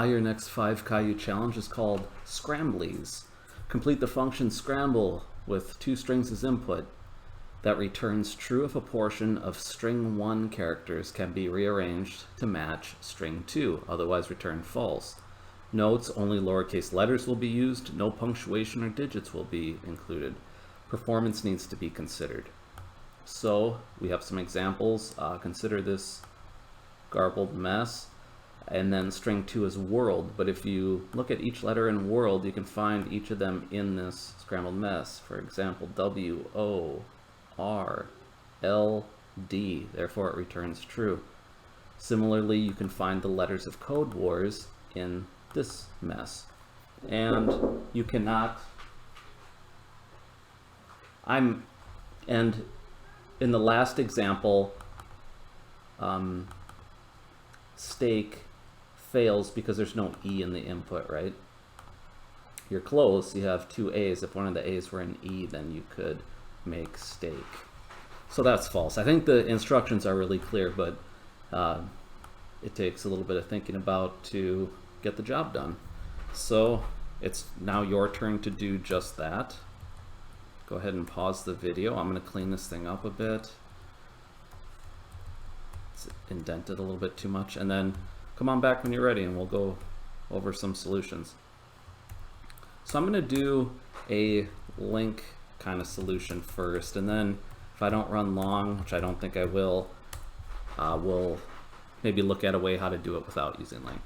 Your next 5 Caillou challenge is called Scramblies. Complete the function scramble with 2 strings as input that returns true if a portion of string 1 characters can be rearranged to match string 2, otherwise return false. Notes, only lowercase letters will be used, no punctuation or digits will be included. Performance needs to be considered. So we have some examples. Consider this garbled mess. And then string 2 is world, but if you look at each letter in world, you can find each of them in this scrambled mess. For example, W, O, R, L, D, therefore it returns true. Similarly, you can find the letters of Code Wars in this mess. And you cannot, and in the last example, steak fails because there's no E in the input, right? You're close, you have 2 A's. If one of the A's were an E, then you could make steak. So that's false. I think the instructions are really clear, but it takes a little bit of thinking about to get the job done. So it's now your turn to do just that. Go ahead and pause the video. I'm going to clean this thing up a bit. It's indented a little bit too much, and then come on back when you're ready and we'll go over some solutions. So I'm going to do a LINQ kind of solution first, and then if I don't run long, which I don't think I will, we'll maybe look at a way how to do it without using LINQ.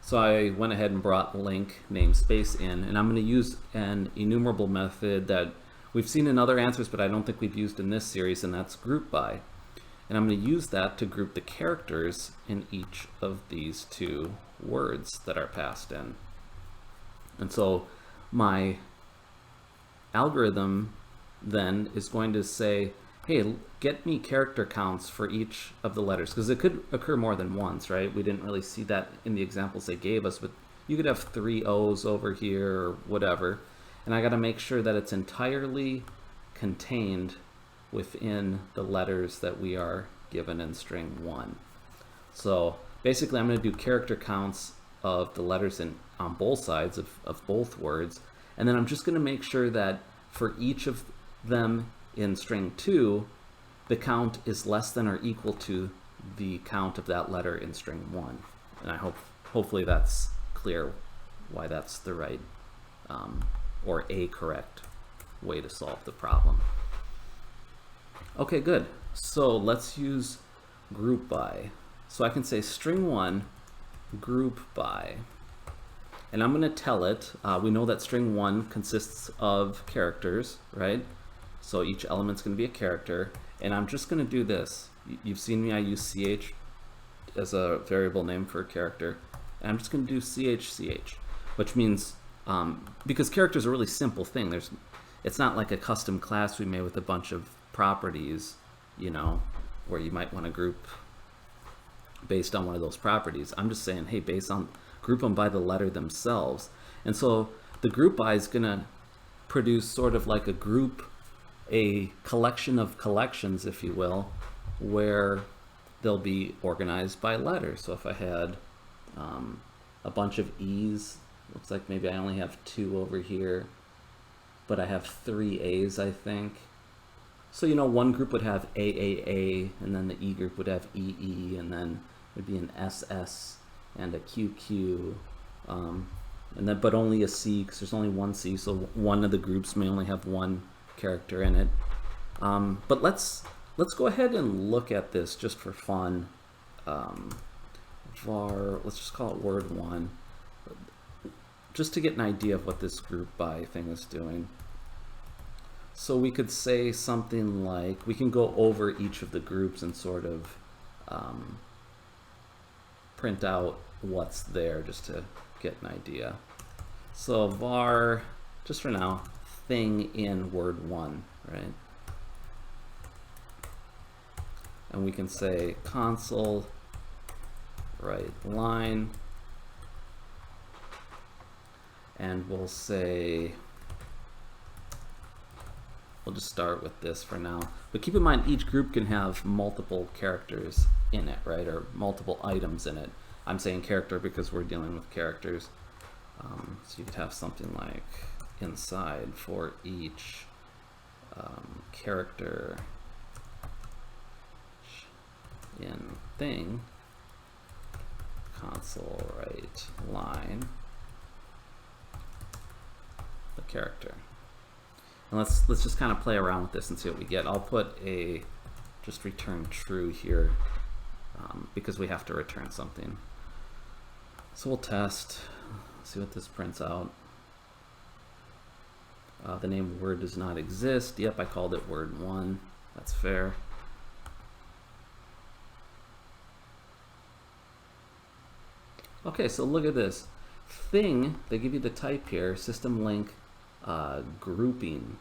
So I went ahead and brought LINQ namespace in, and I'm going to use an enumerable method that we've seen in other answers, but I don't think we've used in this series, and that's group by. And I'm going to use that to group the characters in each of these 2 words that are passed in. And so my algorithm then is going to say, hey, get me character counts for each of the letters, because it could occur more than once, right? We didn't really see that in the examples they gave us, but you could have 3 O's over here or whatever. And I got to make sure that it's entirely contained within the letters that we are given in string 1. So basically I'm going to do character counts of the letters on both sides of both words, and then I'm just going to make sure that for each of them in string 2, the count is less than or equal to the count of that letter in string 1. And I hopefully that's clear why that's the right or a correct way to solve the problem. Okay, good. So let's use group by. So I can say string 1 group by, and I'm going to tell it, we know that string 1 consists of characters, right? So each element's going to be a character, and I'm just going to do this. You've seen me, I use ch as a variable name for a character, and I'm just going to do ch, which means, because characters are a really simple thing, it's not like a custom class we made with a bunch of properties, you know, where you might want to group based on one of those properties. I'm just saying, hey, group them by the letter themselves. And so the group by is going to produce sort of like a collection of collections, if you will, where they'll be organized by letter. So if I had a bunch of E's, looks like maybe I only have 2 over here, but I have 3 A's, I think. So, you know, one group would have AAA, and then the E group would have EE, and then there'd be an SS and a QQ, and then but only a C, because there's only one C, so one of the groups may only have 1 character in it. But let's go ahead and look at this just for fun. Var, let's just call it word 1, just to get an idea of what this group by thing is doing. So we could say something like, we can go over each of the groups and sort of print out what's there just to get an idea. So var, just for now, thing in word 1, right? And we can say console write line, and we'll say, we'll just start with this for now. But keep in mind, each group can have multiple characters in it, right? Or multiple items in it. I'm saying character because we're dealing with characters. So you could have something like inside for each character in thing, console write line, the character. And let's just kind of play around with this and see what we get. I'll put a just return true here because we have to return something. So we'll test, see what this prints out. The name word does not exist. Yep, I called it word1. That's fair. Okay, so look at this. Thing, they give you the type here, system link grouping.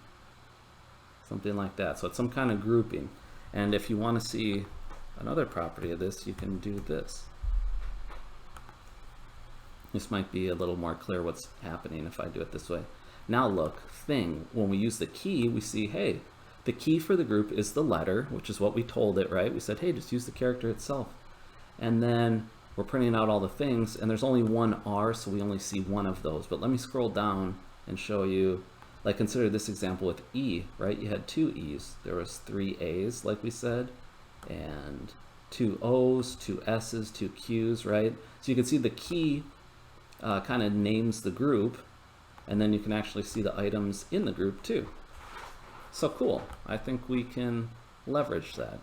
Something like that. So it's some kind of grouping. And if you want to see another property of this, you can do this. This might be a little more clear what's happening if I do it this way. Now look, thing, when we use the key, we see, hey, the key for the group is the letter, which is what we told it, right? We said, hey, just use the character itself. And then we're printing out all the things, and there's only one R, so we only see one of those. But let me scroll down and show you, like consider this example with E, right? You had two E's. There was 3 A's, like we said, and 2 O's, 2 S's, 2 Q's, right? So you can see the key kind of names the group, and then you can actually see the items in the group too. So cool. I think we can leverage that.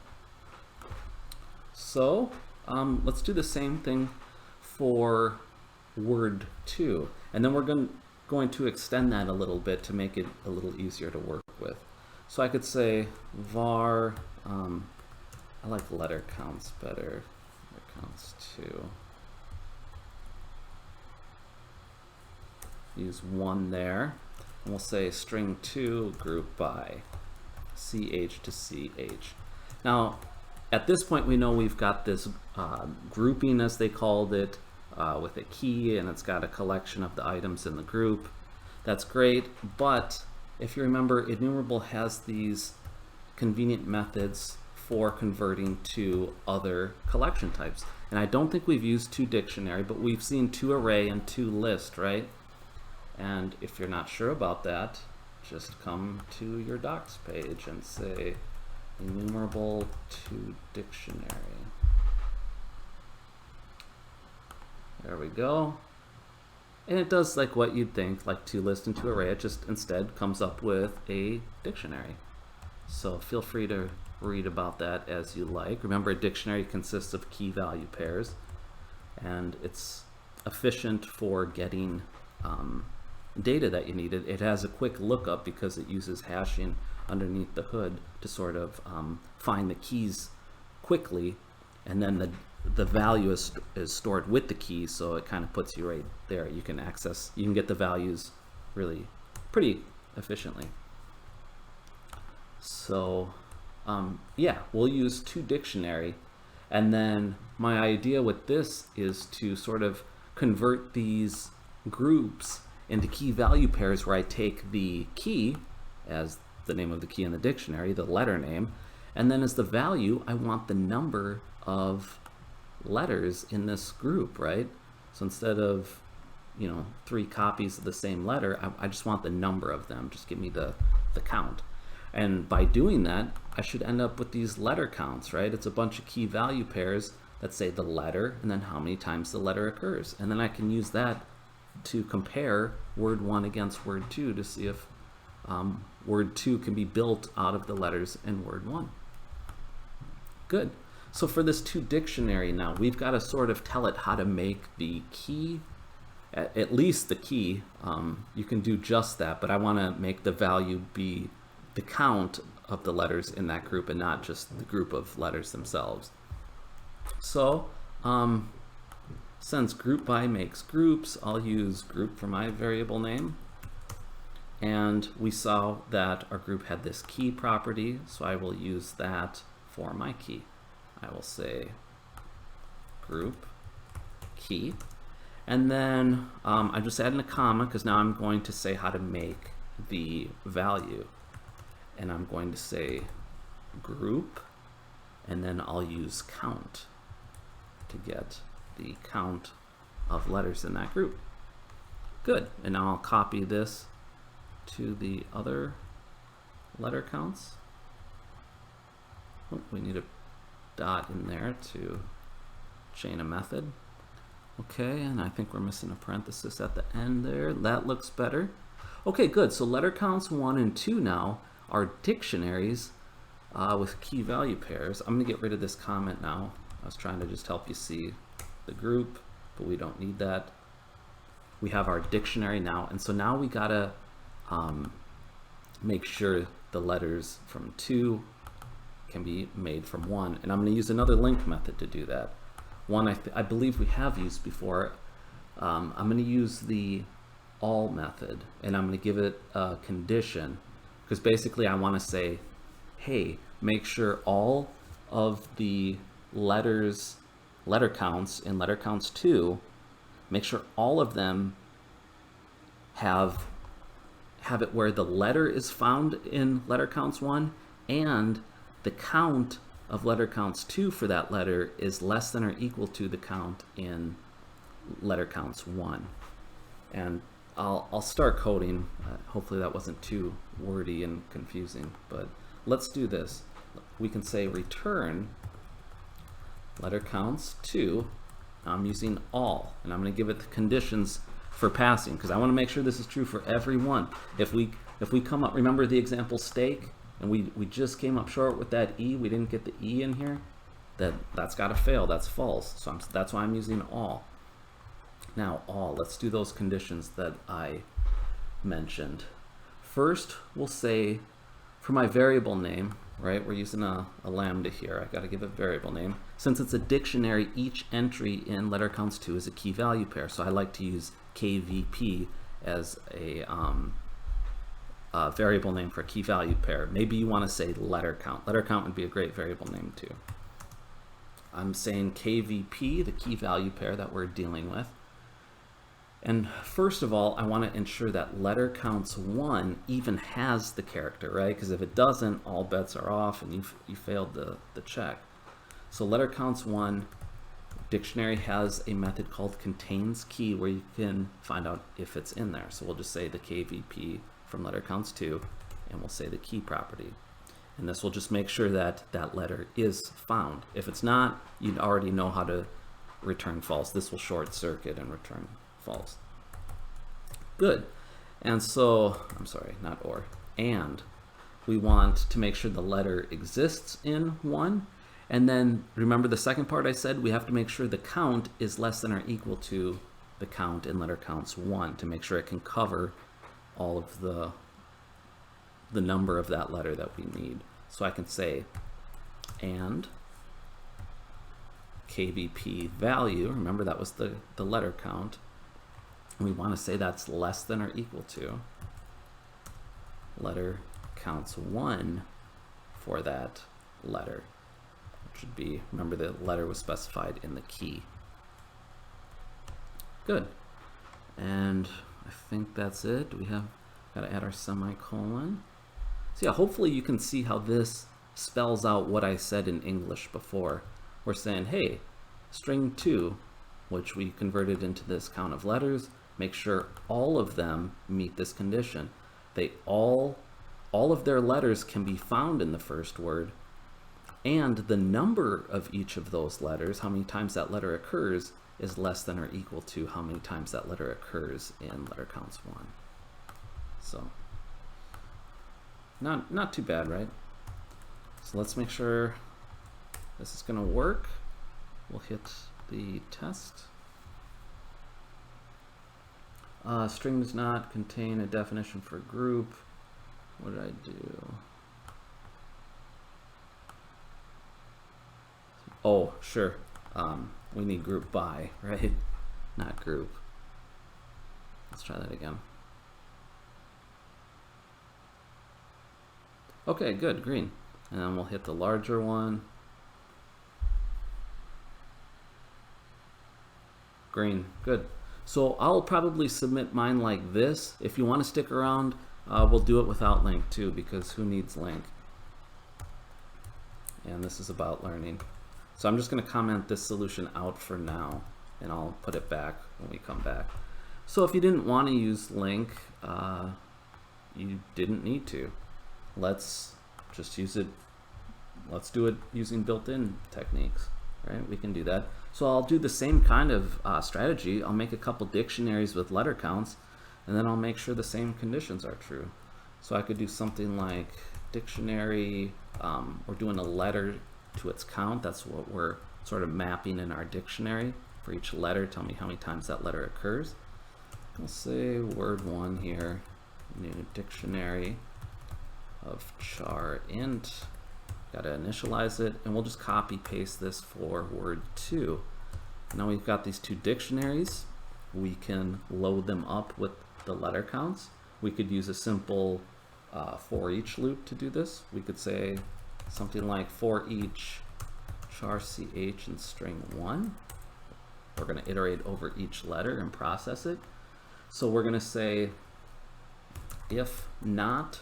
So let's do the same thing for word2, and then we're going to extend that a little bit to make it a little easier to work with. So I could say var, I like letter counts better, letter counts 2. Use 1 there, and we'll say string 2 group by ch to ch. Now at this point we know we've got this grouping, as they called it, with a key, and it's got a collection of the items in the group. That's great, but if you remember, enumerable has these convenient methods for converting to other collection types. And I don't think we've used toDictionary, but we've seen toArray and toList, right? And if you're not sure about that, just come to your docs page and say enumerable toDictionary. There we go. And it does like what you'd think, like toList and toArray. It just instead comes up with a dictionary. So feel free to read about that as you like. Remember, a dictionary consists of key value pairs, and it's efficient for getting data that you needed. It has a quick lookup because it uses hashing underneath the hood to sort of find the keys quickly, and then the value is stored with the key, so it kind of puts you right there. You can get the values really pretty efficiently. So yeah, we'll use toDictionary, and then my idea with this is to sort of convert these groups into key value pairs, where I take the key as the name of the key in the dictionary, the letter name, and then as the value I want the number of letters in this group, right? So instead of 3 copies of the same letter, I just want the number of them. Just give me the count. And by doing that, I should end up with these letter counts, right? It's a bunch of key value pairs that say the letter and then how many times the letter occurs. And then I can use that to compare word 1 against word 2 to see if word 2 can be built out of the letters in word 1. Good. So for this toDictionary now, we've got to sort of tell it how to make the key, at least the key. You can do just that, but I want to make the value be the count of the letters in that group and not just the group of letters themselves. So since group by makes groups, I'll use group for my variable name. And we saw that our group had this key property, so I will use that for my key. I will say group key, and then I'm just adding a comma because now I'm going to say how to make the value, and I'm going to say group, and then I'll use count to get the count of letters in that group. Good, and now I'll copy this to the other letter counts. Oh, we need a dot in there to chain a method. Okay, and I think we're missing a parenthesis at the end there. That looks better. Okay, good. So letter counts 1 and 2 now are dictionaries with key value pairs. I'm going to get rid of this comment now. I was trying to just help you see the group, but we don't need that. We have our dictionary now, and so now we gotta make sure the letters from 2 can be made from 1, and I'm going to use another LINQ method to do that. One I believe we have used before. I'm going to use the all method, and I'm going to give it a condition, because basically I want to say, hey, make sure all of the letter counts in letter counts 2, make sure all of them have it where the letter is found in letter counts 1, and the count of letter counts 2 for that letter is less than or equal to the count in letter counts 1. And I'll start coding. Hopefully that wasn't too wordy and confusing, but let's do this. We can say return letter counts 2. I'm using all, and I'm going to give it the conditions for passing, because I want to make sure this is true for every one. If we come up, remember the example steak, and we just came up short with that E, we didn't get the E in here, that's got to fail, that's false. So that's why I'm using all. Now all, let's do those conditions that I mentioned. First, we'll say for my variable name, right, we're using a lambda here. I got to give a variable name. Since it's a dictionary, each entry in letter counts 2 is a key value pair, so I like to use KVP as a variable name for a key value pair. Maybe you want to say letter count. Letter count would be a great variable name too. I'm saying KVP, the key value pair that we're dealing with. And first of all, I want to ensure that letter counts 1 even has the character, right? Because if it doesn't, all bets are off and you failed the check. So letter counts 1, dictionary has a method called contains key where you can find out if it's in there. So we'll just say the KVP from letter counts 2, and we'll say the key property. And this will just make sure that that letter is found. If it's not, you'd already know how to return false. This will short circuit and return false. Good. And so, I'm sorry, not or, and we want to make sure the letter exists in 1. And then remember the second part I said, we have to make sure the count is less than or equal to the count in letter counts 1 to make sure it can cover all of the number of that letter that we need. So I can say and KVP value, remember that was the letter count, and we want to say that's less than or equal to letter counts 1 for that letter. It should be, remember the letter was specified in the key. Good. And I think that's it. We have got to add our semicolon. So yeah, hopefully you can see how this spells out what I said in English before. We're saying, hey, string 2, which we converted into this count of letters, make sure all of them meet this condition. They all of their letters can be found in the first word, and the number of each of those letters, how many times that letter occurs, is less than or equal to how many times that letter occurs in letter counts 1. So not too bad, right? So let's make sure this is going to work. We'll hit the test. String does not contain a definition for group. What did I do? Oh, sure. We need group by, right? Not group. Let's try that again. Okay, good, green. And then we'll hit the larger one. Green, good. So I'll probably submit mine like this. If you want to stick around, we'll do it without LINQ too, because who needs LINQ? And this is about learning. So I'm just going to comment this solution out for now. and I'll put it back when we come back. So if you didn't want to use LINQ, you didn't need to. Let's just use it. Let's do it using built-in techniques, right? We can do that. So I'll do the same kind of strategy. I'll make a couple dictionaries with letter counts, and then I'll make sure the same conditions are true. So I could do something like dictionary, we're doing a letter to its count. That's what we're sort of mapping in our dictionary. For each letter, tell me how many times that letter occurs. We'll say word 1 here, new dictionary of char int. Got to initialize it, and we'll just copy paste this for word 2. Now we've got these 2 dictionaries. We can load them up with the letter counts. We could use a simple for each loop to do this. We could say something like for each char ch in string 1. We're going to iterate over each letter and process it. So we're going to say if not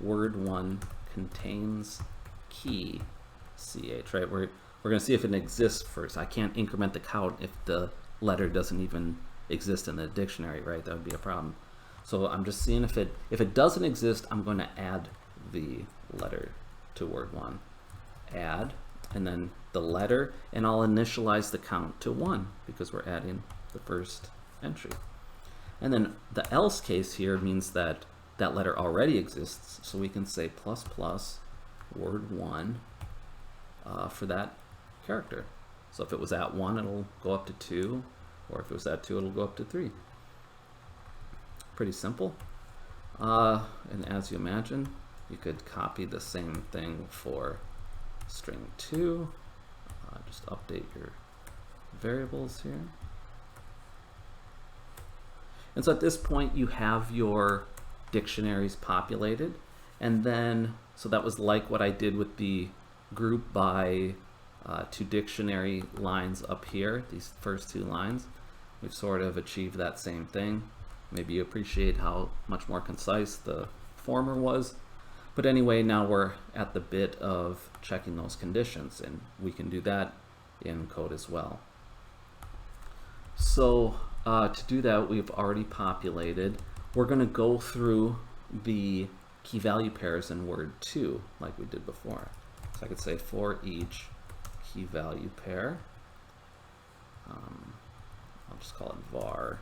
word 1 contains key ch, right? We're going to see if it exists first. I can't increment the count if the letter doesn't even exist in the dictionary, right? That would be a problem. So I'm just seeing if it doesn't exist, I'm going to add the letter to word 1. Add, and then the letter, and I'll initialize the count to 1 because we're adding the first entry. And then the else case here means that that letter already exists, so we can say plus plus word 1 for that character. So if it was at 1, it'll go up to 2, or if it was at 2, it'll go up to 3. Pretty simple. And as you imagine, you could copy the same thing for string 2. Just update your variables here. And so at this point, you have your dictionaries populated. And then, so that was like what I did with the group by 2 dictionary lines up here, these first 2 lines. We've sort of achieved that same thing. Maybe you appreciate how much more concise the former was. But anyway, now we're at the bit of checking those conditions, and we can do that in code as well. So to do that, we've already populated. We're going to go through the key value pairs in word 2 like we did before. So I could say for each key value pair, I'll just call it var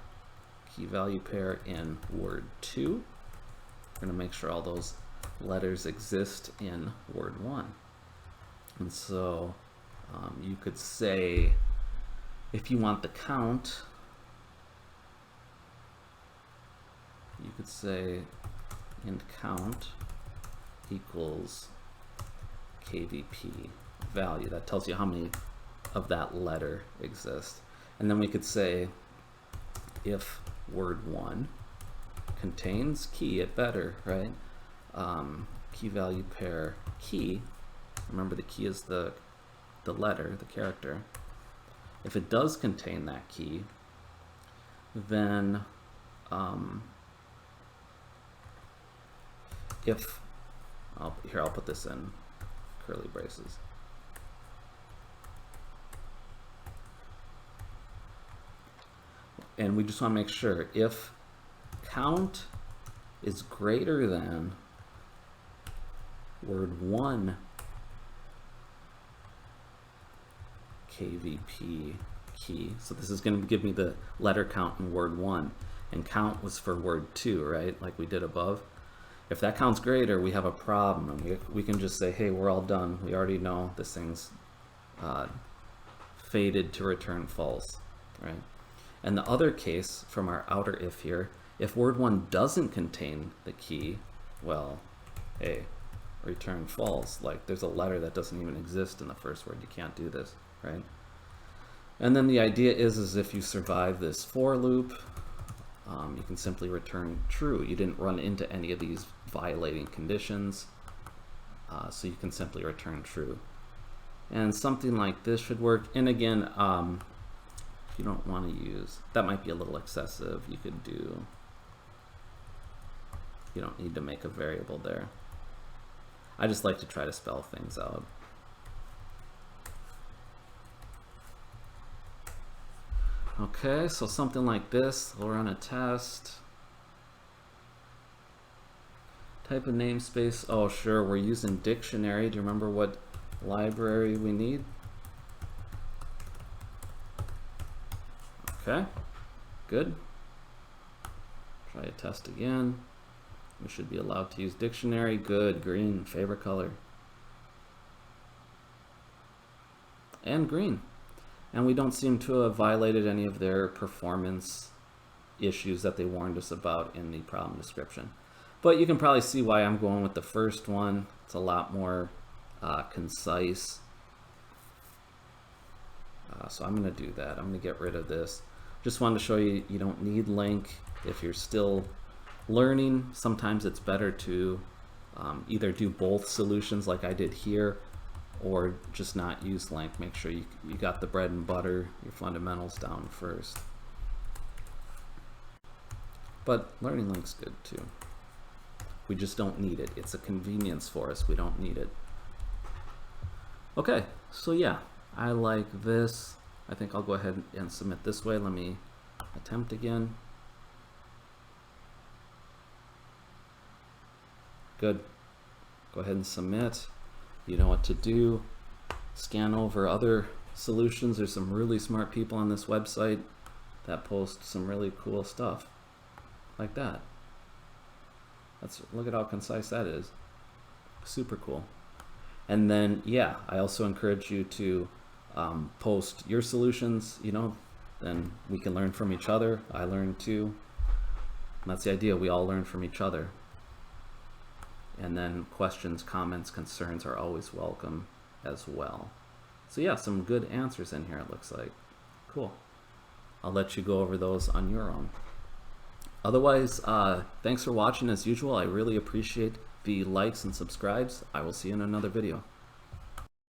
key value pair in word 2. We're going to make sure all those letters exist in word 1. And so you could say, if you want the count, you could say int count equals kvp value. That tells you how many of that letter exist. And then we could say if word 1 contains key, it better, right? Key value pair key. Remember, the key is the letter, the character. If it does contain that key, then I'll put this in curly braces. And we just want to make sure if count is greater than word 1 kvp key, so this is going to give me the letter count in word 1, and count was for word 2, right, like we did above. If that count's greater, we have a problem, and we can just say, hey, we're all done. We already know this thing's fated to return false, right? And the other case from our outer if here, if word 1 doesn't contain the key, well, hey, return false. Like, there's a letter that doesn't even exist in the first word. You can't do this, right? And then the idea is if you survive this for loop, you can simply return true. You didn't run into any of these violating conditions, so you can simply return true. And something like this should work. And again, if you don't want to use, that might be a little excessive. You could do, you don't need to make a variable there. I just like to try to spell things out. Okay, so something like this, we'll run a test. Type of namespace, oh sure, we're using dictionary. Do you remember what library we need? Okay, good. Try a test again. We should be allowed to use dictionary. Good, green, favorite color. And green. And we don't seem to have violated any of their performance issues that they warned us about in the problem description. But you can probably see why I'm going with the first one. It's a lot more concise. So I'm going to do that. I'm going to get rid of this. Just wanted to show you, you don't need LINQ if you're still learning. Sometimes it's better to either do both solutions like I did here, or just not use LINQ. Make sure you got the bread and butter, your fundamentals down first. But learning LINQ's good too. We just don't need it. It's a convenience for us. We don't need it. Okay, so yeah, I like this. I think I'll go ahead and submit this way. Let me attempt again. Good. Go ahead and submit. You know what to do. Scan over other solutions. There's some really smart people on this website that post some really cool stuff like that. Look at how concise that is. Super cool. And then, yeah, I also encourage you to post your solutions, you know, then we can learn from each other. I learn too. And that's the idea. We all learn from each other. And then questions, comments, concerns are always welcome as well. So yeah, some good answers in here, it looks like. Cool. I'll let you go over those on your own. Otherwise, thanks for watching as usual. I really appreciate the likes and subscribes. I will see you in another video.